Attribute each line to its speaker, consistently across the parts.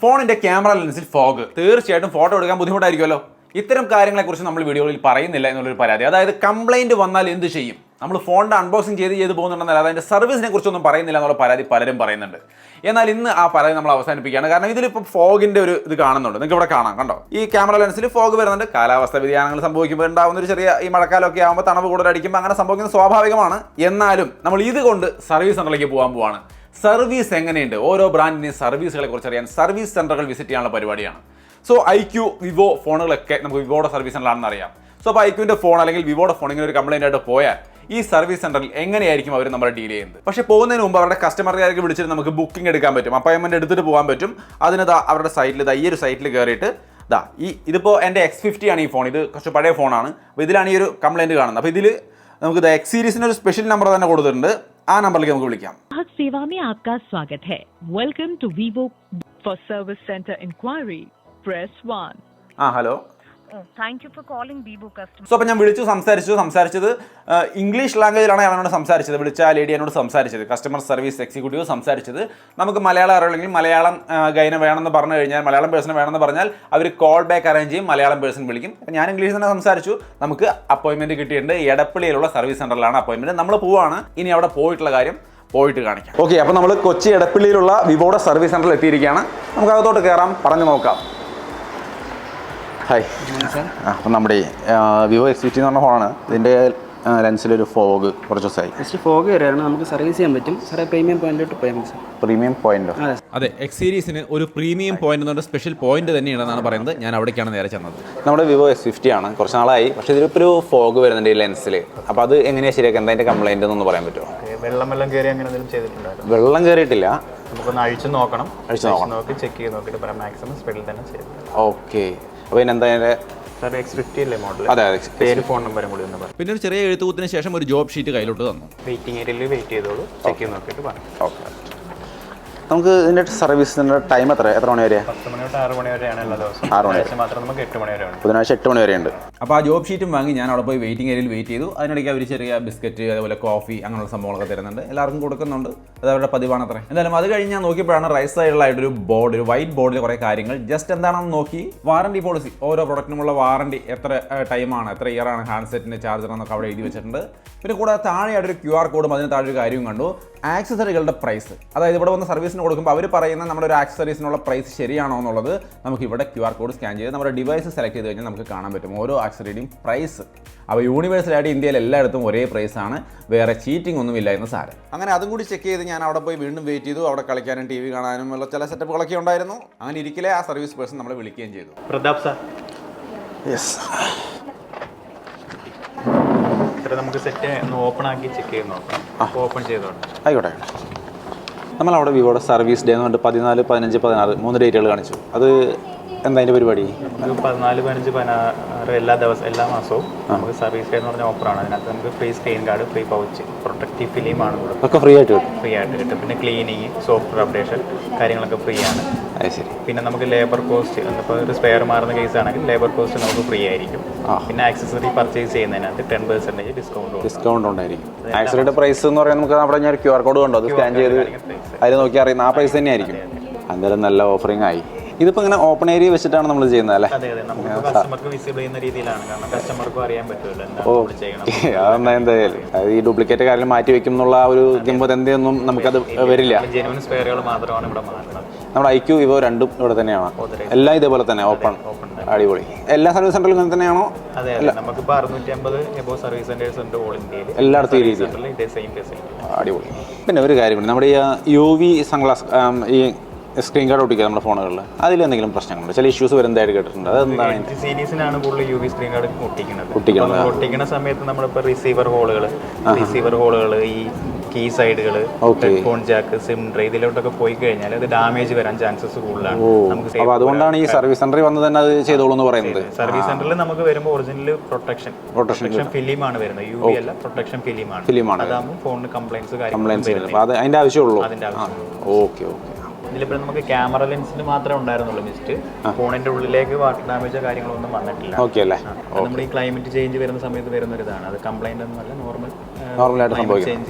Speaker 1: ഫോണിന്റെ camera ലെൻസിൽ fog തീർച്ചയായിട്ടും photo എടുക്കാൻ ബുദ്ധിമുട്ടായിരിക്കുമല്ലോ. ഇത്തരം കാര്യങ്ങളെക്കുറിച്ച് നമ്മൾ വീഡിയോയിൽ പറയുന്നില്ല എന്നുള്ളൊരു പരാതി. അതായത് കംപ്ലൈന്റ് വന്നാൽ എന്ത് ചെയ്യും, നമ്മൾ ഫോണിന്റെ അൺബോക്സിംഗ് ചെയ്ത് പോകുന്നുണ്ടെന്നല്ല അതിന്റെ സർവീസിനെ കുറിച്ചൊന്നും പറയുന്നില്ല എന്നുള്ള പരാതി പലരും പറയുന്നുണ്ട്. എന്നാൽ ഇന്ന് ആ പരാതി നമ്മൾ അവസാനിപ്പിക്കുകയാണ്. കാരണം ഇതിലിപ്പോൾ ഫോഗിന്റെ ഒരു ഇത് കാണുന്നുണ്ട്, നിങ്ങൾക്ക് ഇവിടെ കാണാം, കണ്ടോ? ഈ ക്യാമറ ലെൻസിൽ ഫോഗ് വരുന്നുണ്ട്. കാലാവസ്ഥ വ്യതിയാനങ്ങൾ സംഭവിക്കുമ്പോൾ ഉണ്ടാകുന്ന ഒരു ചെറിയ ഈ മഴക്കാലമൊക്കെ ആകുമ്പോൾ തണുപ്പ് കൂടുതൽ അടിക്കുമ്പോൾ അങ്ങനെ സംഭവിക്കുന്നത് സ്വാഭാവികമാണ്. എന്നാലും നമ്മൾ ഇതുകൊണ്ട് സർവീസ് സെന്ററിലേക്ക് പോകാൻ പോവാണ്. സർവീസ് എങ്ങനെയുണ്ട്, ഓരോ ബ്രാൻഡിൻ്റെയും സർവീസുകളെ കുറിച്ച് അറിയാൻ സർവീസ് സെന്ററുകൾ വിസിറ്റ് ചെയ്യാനുള്ള പരിപാടിയാണ്. സോ ഐക്യു, വിവോ ഫോണുകളൊക്കെ നമുക്ക് വിവോയുടെ സർവീസ് സെന്ററിലാണെന്ന് അറിയാം. സോ അപ്പോൾ ഐക്യുവിൻ്റെ ഫോൺ അല്ലെങ്കിൽ വിവോയുടെ ഫോൺ ഇങ്ങനെ ഒരു കംപ്ലൈൻ്റ് ആയിട്ട് പോയാൽ ഈ സർവീസ് സെന്ററിൽ എങ്ങനെയായിരിക്കും അവർ നമ്മളെ ഡീൽ ചെയ്യുന്നത്? പക്ഷേ പോകുന്നതിന് മുമ്പ് അവരുടെ കസ്റ്റമർക്കാർക്ക് വിളിച്ചിട്ട് നമുക്ക് ബുക്കിംഗ് എടുക്കാൻ പറ്റും, അപ്പോയിൻമെൻറ്റ് എടുത്തിട്ട് പോകാൻ പറ്റും. അതിന് അവരുടെ സൈറ്റിൽ ഈ ഒരു സൈറ്റിൽ കയറിയിട്ട് ഇതിപ്പോൾ എൻ്റെ X50 ആണ് ഈ ഫോൺ, ഇത് കുറച്ച് പഴയ ഫോണാണ്. അപ്പോൾ ഇതിലാണ് ഈ ഒരു കംപ്ലൈൻറ്റ് കാണുന്നത്. അപ്പോൾ ഇതിൽ നമുക്ക് X സീരീസിന് ഒരു സ്പെഷ്യൽ നമ്പർ തന്നെ കൊടുത്തിട്ടുണ്ട്. ആ നമ്പറിലേക്ക് നമുക്ക് വിളിക്കാം.
Speaker 2: सेवा में आपका स्वागत है. Welcome to Vivo. For service centre enquiry press 1.
Speaker 1: Hello.
Speaker 3: Thank you for calling Vivo customer.
Speaker 1: So അപ്പോൾ ഞാൻ സംസാരിച്ചത് ഇംഗ്ലീഷ് ലാംഗ്വേജിലാണ് അവനോട് സംസാരിച്ചത്. വിളിച്ച ലേഡി എന്നോട് സംസാരിച്ചത്, കസ്റ്റമർ സർവീസ് എക്സിക്യൂട്ടീവ് സംസാരിച്ചത്. നമുക്ക് മലയാളം അറിയില്ലെങ്കിൽ മലയാളം ഗൈന വേണമെന്ന് പറഞ്ഞു കഴിഞ്ഞാൽ, മലയാളം പേഴ്സൺ വേണമെന്ന് പറഞ്ഞാൽ അവർ കോൾ ബാക്ക് അറേഞ്ച് ചെയ്യും, മലയാളം പേഴ്സൺ വിളിക്കും. ഞാൻ ഇംഗ്ലീഷിൽ തന്നെ സംസാരിച്ചു. നമുക്ക് അപ്പോയിൻമെൻറ്റ് കിട്ടിയിട്ടുണ്ട്. എടപ്പള്ളിയിലുള്ള സർവീസ് സെൻ്ററിലാണ് അപ്പോയിൻമെൻറ്റ്. നമ്മൾ പോവാണ്. ഇനി അവിടെ പോയിട്ടുള്ള കാര്യം പോയിട്ട് കാണിക്കാം. ഓക്കെ, അപ്പോൾ നമ്മൾ കൊച്ചി എടപ്പള്ളിയിലുള്ള വിവോയുടെ സർവീസ് സെൻ്ററിൽ എത്തിയിരിക്കുകയാണ്. നമുക്ക് അകത്തോട്ട് കയറാം, പറഞ്ഞു നോക്കാം. ഹായ്. അപ്പം നമ്മുടെ വിവോ X50 എന്ന് പറഞ്ഞ ഫോണാണ്. ഇതിൻ്റെ ലെൻസിലൊരു ഫോഗ് കുറച്ച് ദിവസമായി.
Speaker 4: ജസ്റ്റ് ഫോഗ് വരെയാണ്, നമുക്ക് സർവീസ് ചെയ്യാൻ പറ്റും. സാറേ പ്രീമിയം പോയിന്റിലോട്ട് പോയാൽ മതി. സാർ
Speaker 1: പ്രീമിയം പോയിന്റോ?
Speaker 5: അതെ, X സീരീസിന് ഒരു പ്രീമിയം പോയിന്റ് എന്ന് പറഞ്ഞ സ്പെഷ്യൽ പോയിന്റ് തന്നെയാണെന്നാണ് പറയുന്നത്. ഞാൻ അവിടേക്കാണ് നേരെ ചെന്നത്.
Speaker 1: നമ്മുടെ വിവോ X50 ആണ്, കുറച്ച് നാളായി. പക്ഷേ ഇതിലിപ്പോൾ ഒരു ഫോഗ് വരുന്നുണ്ട് ഈ ലെൻസിൽ. അപ്പോൾ അത് എങ്ങനെയാണ് ശരിയാക്കുക, എന്താ അതിൻ്റെ കംപ്ലൈൻറ്റ് എന്നൊന്ന് പറയാൻ പറ്റുമോ?
Speaker 6: വെള്ളം കയറി അങ്ങനെ എന്തെങ്കിലും ചെയ്തിട്ടുണ്ടായിരുന്നു?
Speaker 1: വെള്ളം കയറിയിട്ടില്ല.
Speaker 6: നമുക്കൊന്ന് അഴിച്ചു നോക്കണം, നോക്കി ചെക്ക് ചെയ്ത് നോക്കിയിട്ട് പറയാം. മാക്സിമം സ്പീഡിൽ തന്നെ ചെയ്തു.
Speaker 1: ഓക്കെ, അപ്പോൾ ഇനി എന്താ അതിൻ്റെ
Speaker 6: സാർ X50 അല്ലേ മോഡൽ?
Speaker 1: അതെ,
Speaker 6: പേര് ഫോൺ നമ്പറും കൂടി ഒന്ന് പറയാം.
Speaker 5: പിന്നെ ഒരു ചെറിയ എഴുത്തുകുത്തിന് ശേഷം ഒരു ജോബ് ഷീറ്റ് കയ്യിലോട്ട് തന്നു.
Speaker 6: വെയിറ്റിംഗ് ഏരിയയിൽ വെയിറ്റ് ചെയ്തോളൂ, ചെക്ക് ചെയ്ത് നോക്കിയിട്ട് പറയാം.
Speaker 1: ഓക്കെ. നമുക്ക് ഇതിൻ്റെ സർവീസിൻ്റെ ടൈം എത്ര മണി വരെയാണ്?
Speaker 6: 10 മണി തൊട്ട് 6 മണി വരെയാണ് എല്ലാ ദിവസവും.
Speaker 1: 6 മണി
Speaker 6: വരെ മാത്രം നമുക്ക് 8 മണി വരെയാണ്.
Speaker 1: ബുധനാഴ്ച 8 മണി വരെയുണ്ട്.
Speaker 5: അപ്പോൾ ആ ജോബ് ഷീറ്റും വാങ്ങി ഞാൻ അവിടെ പോയി വെയിറ്റിംഗ് ഏരിയയിൽ വെയിറ്റ് ചെയ്തു. അതിനിടയ്ക്ക് അവർ ചെറിയ ബിസ്ക്കറ്റ്, അതുപോലെ കോഫി, അങ്ങനെയുള്ള സംഭവങ്ങളൊക്കെ തരുന്നുണ്ട്. എല്ലാവർക്കും കൊടുക്കുന്നുണ്ട്. അത് അവരുടെ പതിവാണ് അത്രേ. എന്തായാലും അത് കഴിഞ്ഞ് ഞാൻ നോക്കിയപ്പോഴാണ് റൈറ്റ് സൈഡിലായിട്ടൊരു ബോർഡ്, ഒരു വൈറ്റ് ബോർഡിൽ കുറേ കാര്യങ്ങൾ ജസ്റ്റ് എന്താണെന്ന് നോക്കി. വാറണ്ടി പോളിസി, ഓരോ പ്രൊഡക്റ്റിനുമുള്ള വാറണ്ടി, എത്ര ടൈമാണ്, എത്ര ഇയറാണ് ഹാൻഡ്സെറ്റിൻ്റെ ചാർജർ എന്നൊക്കെ അവിടെ എഴുതി വെച്ചിട്ടുണ്ട്. പിന്നെ കൂടാതെ താഴെയായിട്ടൊരു QR കോഡും അതിന് താഴെ ഒരു കാര്യവും കണ്ടു. ആക്സസറികളുടെ പ്രൈസ്, അതായത് ഇവിടെ വന്ന് സർവീസിന് കൊടുക്കുമ്പോൾ അവർ പറയുന്ന നമ്മുടെ ഒരു ആക്സസറീസിനുള്ള പ്രൈസ് ശരിയാണോ എന്നുള്ളത് നമുക്ക് ഇവിടെ QR കോഡ് സ്കാൻ ചെയ്ത് നമ്മുടെ ഡിവൈസ് സെലക്ട് ചെയ്ത് കഴിഞ്ഞാൽ നമുക്ക് കാണാൻ പറ്റും ഓരോ ആക്സസറിയുടെയും പ്രൈസ്. അപ്പോൾ യൂണിവേഴ്സലായിട്ട് ഇന്ത്യയിൽ എല്ലായിടത്തും ഒരേ പ്രൈസാണ്, വേറെ ചീറ്റിംഗ് ഒന്നും ഇല്ല എന്ന് സാരം. അങ്ങനെ അതും കൂടി ചെക്ക് ചെയ്ത് ഞാൻ അവിടെ പോയി വീണ്ടും വെയിറ്റ് ചെയ്തു. അവിടെ കളിക്കാനും TV കാണാനും ഉള്ള ചില സെറ്റപ്പുകളൊക്കെ ഉണ്ടായിരുന്നു. അങ്ങനെ ഇരിക്കലേ ആ സർവീസ് പേഴ്സൺ നമ്മളെ വിളിക്കുകയും ചെയ്തു.
Speaker 6: പ്രതാപ് സാർ,
Speaker 1: യെസ്,
Speaker 6: നമുക്ക് സെറ്റ് ഒന്ന് ഓപ്പൺ ആക്കി ചെക്ക് ചെയ്ത് നോക്കാം. ഓപ്പൺ ചെയ്തോട്ടെ.
Speaker 1: ആയിക്കോട്ടെ. നമ്മളവിടെ വിവോയുടെ സർവീസ് ഡേ എന്ന് പറഞ്ഞിട്ട് 14, 15, 16 3 ഡേറ്റുകൾ കാണിച്ചു. അത് എന്താ അതിൻ്റെ പരിപാടി?
Speaker 6: നമുക്ക് 14, 15, 16 എല്ലാ മാസവും നമുക്ക് സർവീസ് ഡേ എന്ന് പറഞ്ഞ ഓഫറാണ്. അതിനകത്ത് നമുക്ക് free screen guard, free pouch, protective ഫിലിമാണ് കൊടുക്കുന്നത്.
Speaker 1: ഒക്കെ ഫ്രീ ആയിട്ട് കിട്ടും.
Speaker 6: ഫ്രീ ആയിട്ട് കിട്ടും. പിന്നെ ക്ലീനിങ്, സോഫ്റ്റ്വെയർ അപ്ഡേഷൻ കാര്യങ്ങളൊക്കെ ഫ്രീ ആണ്.
Speaker 1: അത് ശരി.
Speaker 6: പിന്നെ നമുക്ക് ലേബർ കോസ്റ്റ്, ഇപ്പോൾ ഒരു സ്പെയർ മാറുന്ന കേസ് ആണെങ്കിൽ ലേബർ കോസ്റ്റ് നമുക്ക് ഫ്രീ ആയിരിക്കും. പിന്നെ ആക്സസറി പർച്ചേസ് ചെയ്യുന്നതിനകത്ത് 10%
Speaker 1: ഡിസ്കൗണ്ട് ഉണ്ടായിരിക്കും. ആക്സസറിയുടെ പ്രൈസ് എന്ന് പറയുന്നത് നമുക്ക് അവിടെ ഞാൻ QR കോഡ് കണ്ടോ, അത് സ്കാൻ ചെയ്ത് അതിൽ നോക്കി അറിയുന്ന ആ പ്രൈസ് തന്നെ ആയിരിക്കും. എന്തായാലും നല്ല ഓഫറിംഗ് ആയി. ഇതിപ്പോൾ ഇങ്ങനെ ഓപ്പൺ ഏരിയ വെച്ചിട്ടാണ് നമ്മൾ ചെയ്യുന്നത് അല്ലേ?
Speaker 6: അതെ, നമുക്ക് കസ്റ്റമർക്ക് വിസിബിൾ ചെയ്യുന്ന രീതിയിലാണ്. കാരണം കസ്റ്റമർക്കും അറിയാൻ പറ്റുമല്ലോ
Speaker 1: അതെന്താ, എന്തായാലും ഈ ഡ്യൂപ്ലിക്കേറ്റ് കാര്യം മാറ്റി വെക്കും എന്നുള്ള ആ ഒരു കിംവദന്തിയൊന്നും നമുക്കത് വരില്ല.
Speaker 6: ജെനുവിൻ സ്പെയറുകൾ മാത്രമാണ് ഇവിടെ മാറ്റുന്നത്.
Speaker 1: നമ്മുടെ ഐക്യു, വിവോ രണ്ടും ഇവിടെ തന്നെയാണ്. എല്ലാം ഇതേപോലെ തന്നെ ഓപ്പൺ. അടിപൊളി. എല്ലാ സർവീസ് സെന്ററിലും ഇങ്ങനെ തന്നെയാണോ?
Speaker 6: അതെ, നമുക്കിപ്പോൾ 650 എബോ സർവീസ് സെന്റേഴ്സ് ഉണ്ട് ഓൾ ഇന്ത്യയിൽ.
Speaker 1: എല്ലായിടത്തും ഈ രീതി. അടിപൊളി. പിന്നെ ഒരു കാര്യമുണ്ട്, നമ്മുടെ ഈ UV സൺഗ്ലാസ്, ഈ സ്ക്രീൻ ഗാർഡ് ഒട്ടിക്കുക നമ്മുടെ ഫോണുകളിൽ, അതിലെന്തെങ്കിലും പ്രശ്നങ്ങളുണ്ട്, ചില ഇഷ്യൂസ് വരുന്നതായിട്ട് കേട്ടിട്ടുണ്ട്. അതെന്താണ്?
Speaker 6: സീരീസിനാണ് കൂടുതൽ UV സ്ക്രീൻ ഗാർഡ് ഒട്ടിക്കുന്ന സമയത്ത് നമ്മളിപ്പോൾ റിസീവർ ഹോളുകൾ, ഈ കീ സൈഡുകൾ, ഹെഡ്ഫോൺ ജാക്ക്, സിം ഡ്രൈവ്, ഇതിലോട്ടൊക്കെ പോയി കഴിഞ്ഞാൽ അത് ഡാമേജ് വരാൻ ചാൻസസ് കൂടുതലാണ്.
Speaker 1: അപ്പോൾ അതുകൊണ്ടാണ് ഈ സർവീസ് സെന്ററിൽ വന്ന് തന്നെ അത് ചെയ്തോളൂ എന്ന് പറയുന്നത്.
Speaker 6: സർവീസ് സെന്ററിൽ നമുക്ക് വരുമ്പോൾ ഒറിജിനൽ പ്രൊട്ടക്ഷൻ ഫിലിമാണ് വരുന്നത്, UV അല്ല, പ്രൊട്ടക്ഷൻ ഫിലിമാണ്. അതാകുമ്പോൾ ഫോണിന് കംപ്ലൈൻസ്
Speaker 1: അതിന്റെ ആവശ്യമുള്ളൂ. ഓക്കെ.
Speaker 6: ഇതിലിപ്പോൾ നമുക്ക് ക്യാമറ ലെൻസിന് മാത്രമേ ഉണ്ടായിരുന്നുള്ളൂ മിസ്റ്റ്. ഫോണിന്റെ ഉള്ളിലേക്ക് വാട്ടർ ഡാമേജോ കാര്യങ്ങളൊന്നും വന്നിട്ടില്ല.
Speaker 1: ഓക്കെ അല്ലേ?
Speaker 6: നമ്മുടെ ഈ ക്ലൈമറ്റ് ചേഞ്ച് വരുന്ന സമയത്ത് വരുന്ന ഒരു ഇതാണ്. അത് കംപ്ലൈന്റ് ഒന്നുമല്ല,
Speaker 1: നോർമലായിട്ട് സംഭവിക്കും.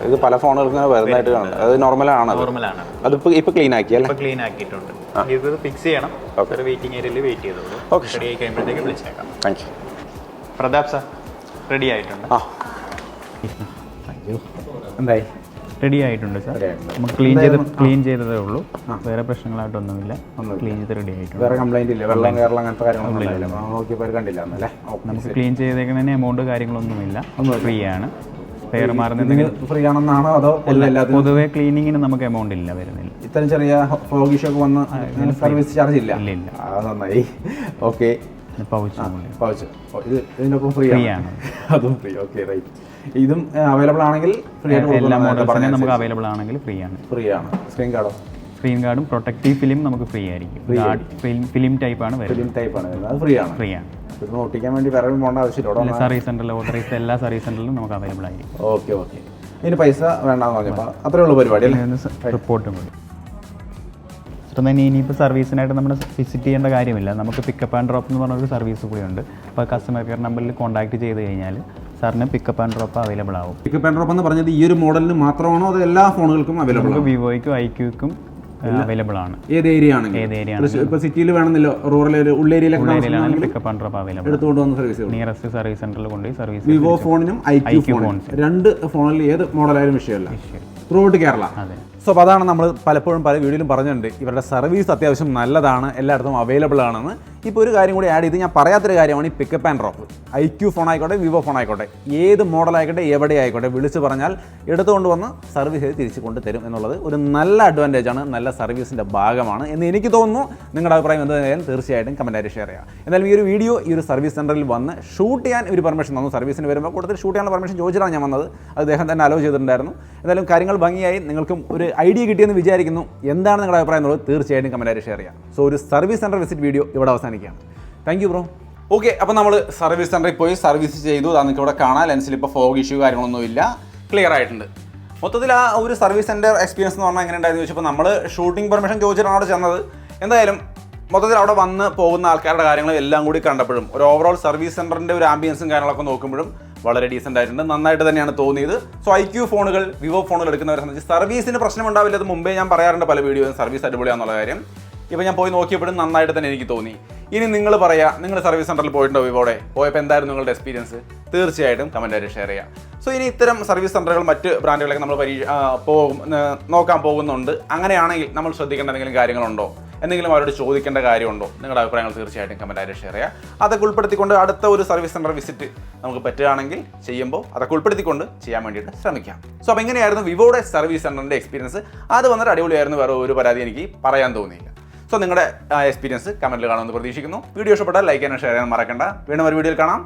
Speaker 1: ഇത് പല ഫോണുകൾക്കും വരുന്നതായിട്ട് കാണുന്നത്. അത് നോർമലാണ്.
Speaker 6: നോർമലാണ്.
Speaker 1: അതിപ്പോൾ ക്ലീൻ ആക്കി അല്ലേ?
Speaker 6: ക്ലീൻ ആക്കിയിട്ടുണ്ട്. ഇത് ഫിക്സ് ചെയ്യണം. സാർ വെയിറ്റിംഗ് ഏരിയയിൽ വെയിറ്റ് ചെയ്തോളൂ. റെഡി ആയി കഴിയുമ്പോഴത്തേക്ക് വിളിച്ചേക്കാം.
Speaker 5: Thank you.
Speaker 6: Pratap sir ready ആയിട്ടുണ്ട്.
Speaker 5: എന്തായി?
Speaker 6: റെഡി ആയിട്ടുണ്ട് സാർ. നമുക്ക് ക്ലീൻ ചെയ്തതേ ഉള്ളൂ. വേറെ പ്രശ്നങ്ങളായിട്ടൊന്നുമില്ല. ക്ലീൻ ചെയ്ത് റെഡി ആയിട്ടുണ്ട്.
Speaker 5: വേറെ കംപ്ലൈന്റ് ഇല്ല, വെള്ളം കയറൽ അങ്ങനത്തെ കാര്യങ്ങളൊന്നും നോക്കിയപ്പോൾ കണ്ടില്ല എന്നല്ലേ?
Speaker 6: നമുക്ക് ക്ലീൻ ചെയ്തേക്കുന്നതിന് എമൗണ്ട് കാര്യങ്ങളൊന്നുമില്ല, ഫ്രീ ആണ്. പെയർ മാറുന്നതിന്
Speaker 5: ഫ്രീ ആണെന്നാണോ അതോ
Speaker 6: പൊതുവെ ക്ലീനിങ്ങിന് നമുക്ക് എമൗണ്ട് ഇല്ല, വരുന്നില്ല.
Speaker 5: ഇത്തരം ചെറിയ ഫോഗിഷൊക്കെ വന്ന് സർവീസ് ചാർജ് ഇല്ല?
Speaker 6: ഇല്ല.
Speaker 5: നന്നായി. ഓക്കെ. പൗച്ച് ഇതിനൊപ്പം ഫ്രീ ആണ്. അതും ഫ്രീ. Okay, right. ഇതും അവൈലബിൾ ആണെങ്കിൽ ഫ്രീ ആയിട്ട്
Speaker 6: എല്ലാ മോഡൽസിനും നമുക്ക് അവൈലബിൾ ആണെങ്കിൽ ഫ്രീ ആണ്.
Speaker 5: ഫ്രീ ആണ്. സ്ക്രീൻ കാർഡോ?
Speaker 6: സ്ക്രീൻ കാർഡും പ്രൊട്ടക്റ്റീവ് ഫിലിം നമുക്ക് ഫ്രീ ആയിരിക്കും. ഫിലിം ടൈപ്പാണ് വരുന്നത്.
Speaker 5: ഫിലിം ടൈപ്പാണ് വരുന്നത്. അത് ഫ്രീ ആണ്.
Speaker 6: ഫ്രീ ആണ്.
Speaker 5: ഇത് ഒട്ടിക്കാൻ വേണ്ടി വേറെ പോകേണ്ട ആവശ്യമില്ല.
Speaker 6: സർവീസ് സെന്ററിൽ ഓതറൈസ്ഡ് എല്ലാ സർവീസ് സെന്ററിലും നമുക്ക് അവൈലബിൾ ആയിരിക്കും.
Speaker 5: Okay okay. ഇതിന് പൈസ വേണ്ടാന്ന് പറഞ്ഞപ്പോൾ അത്രേ ഉള്ളൂ പരിപാടി അല്ലേ?
Speaker 6: റിപ്പോർട്ടും കൂടി തന്നെ. ഇനിയിപ്പോൾ സർവീസിനായിട്ട് നമ്മൾ വിസിറ്റ് ചെയ്യേണ്ട കാര്യമില്ല. നമുക്ക് പിക്കപ്പ് ആൻഡ് ഡ്രോപ്പ് എന്ന് പറഞ്ഞൊരു സർവീസ് കൂടിയുണ്ട്. അപ്പോൾ കസ്റ്റമർ കെയർ നമ്പറിൽ കോൺടാക്ട് ചെയ്ത് കഴിഞ്ഞാൽ സാറിന് പിക്കപ്പ് ആൻഡ് ഡ്രോപ്പ് അവൈലബിൾ ആവും.
Speaker 5: പിക്കപ്പ് ആൻഡ് ഡ്രോപ്പ് എന്ന് പറഞ്ഞത് ഈ ഒരു മോഡലിന് മാത്രമാണോ അത് എല്ലാ ഫോണുകൾക്കും അവൈലബിൾ ആണ്?
Speaker 6: വിവോയ്ക്കും ഐക്യൂക്കും അവൈലബിൾ ആണ്.
Speaker 5: ഏത് ഏരിയ ആണെങ്കിൽ?
Speaker 6: ഏത് ഏരിയ ആണ്?
Speaker 5: ഇപ്പോൾ സിറ്റിയിൽ വേണമെന്നില്ല, റൂറൽ ഉള്ളേരിയയിലാണെങ്കിൽ
Speaker 6: പിക്കപ്പ് ആൻഡ് ഡ്രോപ്പ് അവൈലബിൾ.
Speaker 5: എടുത്തുകൊണ്ട് വന്ന സർവീസ്
Speaker 6: നിയറസ്റ്റ് സർവീസ് സെന്ററിൽ കൊണ്ടുപോയി സർവീസ്.
Speaker 5: വിവോ ഫോണിനും ഐക്യൂ ഫോണിനും രണ്ട് ഫോണിൽ ഏത് മോഡലായാലും വിഷയമല്ല. Throughout Kerala.
Speaker 6: അതെ.
Speaker 5: സോ അപ്പോൾ അതാണ് നമ്മൾ പലപ്പോഴും പല വീഡിയോയിലും പറഞ്ഞിട്ടുണ്ട്, ഇവരുടെ സർവീസ് അത്യാവശ്യം നല്ലതാണ്, എല്ലായിടത്തും അവൈലബിൾ ആണെന്ന്. ഇപ്പോൾ ഒരു കാര്യം കൂടി ആഡ് ചെയ്ത് ഞാൻ പറയാത്തൊരു കാര്യമാണ് ഈ pickup and drop. IQ phone ആയിക്കോട്ടെ, വിവോ ഫോൺ ആയിക്കോട്ടെ, ഏത് മോഡലായിക്കോട്ടെ, എവിടെ ആയിക്കോട്ടെ, വിളിച്ച് പറഞ്ഞാൽ എടുത്തുകൊണ്ട് വന്ന് സർവീസ് ചെയ്ത് തിരിച്ച് കൊണ്ട് തരും എന്നുള്ളത് ഒരു നല്ല അഡ്വാൻറ്റേജ് ആണ്, നല്ല സർവീസിൻ്റെ ഭാഗമാണ് എന്ന് എനിക്ക് തോന്നുന്നു. നിങ്ങളുടെ അഭിപ്രായം എന്തായാലും തീർച്ചയായിട്ടും കമൻറ്റായിട്ട് ഷെയർ ചെയ്യാം. എന്തായാലും ഈ ഒരു വീഡിയോ ഈ ഒരു സർവീസ് സെൻറ്ററിൽ വന്ന് ഷൂട്ട് ചെയ്യാൻ ഒരു പെർമിഷൻ തന്നു. സർവീസിന് വരുമ്പോൾ കൂടുതൽ ഷൂട്ട് ചെയ്യാനുള്ള പെർമിഷൻ ചോദിച്ചിട്ടാണ് ഞാൻ വന്നത്. അത് അദ്ദേഹം തന്നെ അലോ ചെയ്തിട്ടുണ്ടായിരുന്നു. എന്തായാലും കാര്യങ്ങൾ ഭംഗിയായി, നിങ്ങൾക്കും ഒരു ഐഡിയ കിട്ടിയെന്ന് വിചാരിക്കുന്നു. എന്താണ് നിങ്ങളുടെ അഭിപ്രായം എന്നുള്ളത് തീർച്ചയായിട്ടും കമൻറ്റായിട്ട് ഷെയർ ചെയ്യാം. സോ ഒരു സർവീസ് സെൻറ്റർ വിസിറ്റ് വീഡിയോ ഇവിടെ അവസാനിക്കുകയാണ്. Thank you bro. ഓക്കെ, അപ്പോൾ നമ്മൾ സർവീസ് സെൻറ്ററിൽ പോയി സർവീസ് ചെയ്തു. നിങ്ങൾക്ക് ഇവിടെ കാണാം, ലെൻസിൽ ഇപ്പോൾ ഫോഗ് ഇഷ്യൂ കാര്യങ്ങളൊന്നുമില്ല, ക്ലിയർ ആയിട്ടുണ്ട്. മൊത്തത്തിൽ ആ ഒരു സർവീസ് സെൻറ്റർ എക്സ്പീരിയൻസ് എന്ന് പറഞ്ഞാൽ എങ്ങനെ ഉണ്ടായിരുന്നു ചോദിച്ചപ്പോൾ നമ്മൾ ഷൂട്ടിംഗ് പെർമിഷൻ ചോദിച്ചിട്ടാണ് അവിടെ ചെന്നത്. എന്തായാലും മൊത്തത്തിൽ അവിടെ വന്ന് പോകുന്ന ആൾക്കാരുടെ കാര്യങ്ങൾ എല്ലാം കൂടി കണ്ടപ്പോഴും ഒരു ഓവറോൾ സർവീസ് സെൻറ്ററിൻ്റെ ഒരു ആംബിയൻസും കാര്യങ്ങളൊക്കെ നോക്കുമ്പോഴും വളരെ ഡീസൻ്റ് ആയിട്ടുണ്ട്, നന്നായിട്ട് തന്നെയാണ് തോന്നിയത്. സോ ഐക്യൂ ഫോണുകൾ, വിവോ ഫോണുകൾ എടുക്കുന്നവരെ സംബന്ധിച്ച് സർവീസിന് പ്രശ്നമുണ്ടാവില്ല. അത് മുമ്പേ ഞാൻ പറയാറുണ്ട് പല വീഡിയോയും, സർവീസ് അടിപൊളിയാണെന്നുള്ള കാര്യം. ഇപ്പോൾ ഞാൻ പോയി നോക്കിയപ്പോഴും നന്നായിട്ട് തന്നെ എനിക്ക് തോന്നി. ഇനി നിങ്ങൾ പറയാം, നിങ്ങൾ സർവീസ് സെൻറ്ററിൽ പോയിട്ടുണ്ടോ? വിവോടെ പോയപ്പോൾ എന്തായിരുന്നു നിങ്ങളുടെ എക്സ്പീരിയൻസ്? തീർച്ചയായിട്ടും കമൻറ്റായിട്ട് ഷെയർ ചെയ്യാം. സോ ഇനി ഇത്തരം സർവീസ് സെൻറ്ററുകൾ മറ്റ് ബ്രാൻഡുകളൊക്കെ നമ്മൾ നോക്കാൻ പോകുന്നുണ്ട്. അങ്ങനെയാണെങ്കിൽ നമ്മൾ ശ്രദ്ധിക്കേണ്ട എന്തെങ്കിലും കാര്യങ്ങളുണ്ടോ, എന്തെങ്കിലും അവരോട് ചോദിക്കേണ്ട കാര്യമുണ്ടോ? നിങ്ങളുടെ അഭിപ്രായങ്ങൾ തീർച്ചയായിട്ടും കമൻറ്റായിട്ട് ഷെയർ ചെയ്യാം. അതൊക്കെ ഉൾപ്പെടുത്തിക്കൊണ്ട് അടുത്ത ഒരു സർവീസ് സെൻറ്റർ വിസിറ്റ് നമുക്ക് പറ്റുകയാണെങ്കിൽ ചെയ്യുമ്പോൾ അതൊക്കെ ഉൾപ്പെടുത്തിക്കൊണ്ട് ചെയ്യാൻ വേണ്ടിയിട്ട് ശ്രമിക്കാം. സോ അപ്പോൾ എങ്ങനെയായിരുന്നു വിവോയുടെ സർവീസ് സെൻറ്ററിൻ്റെ എക്സ്പീരിയൻസ്? അത് വന്നിട്ട് അടിപൊളിയായിരുന്നു, വേറെ ഒരു പരാതി എനിക്ക് പറയാൻ തോന്നിയില്ല. സോ നിങ്ങളുടെ എക്സ്പീരിയൻസ് കമൻറ്റിൽ കാണുമെന്ന് പ്രതീക്ഷിക്കുന്നു. വീഡിയോ ഇഷ്ടപ്പെട്ടാൽ ലൈക്ക് ചെയ്യാനും ഷെയർ ചെയ്യാനും മറക്കണ്ട. വീണ്ടും ഒരു വീഡിയോയിൽ കാണാം.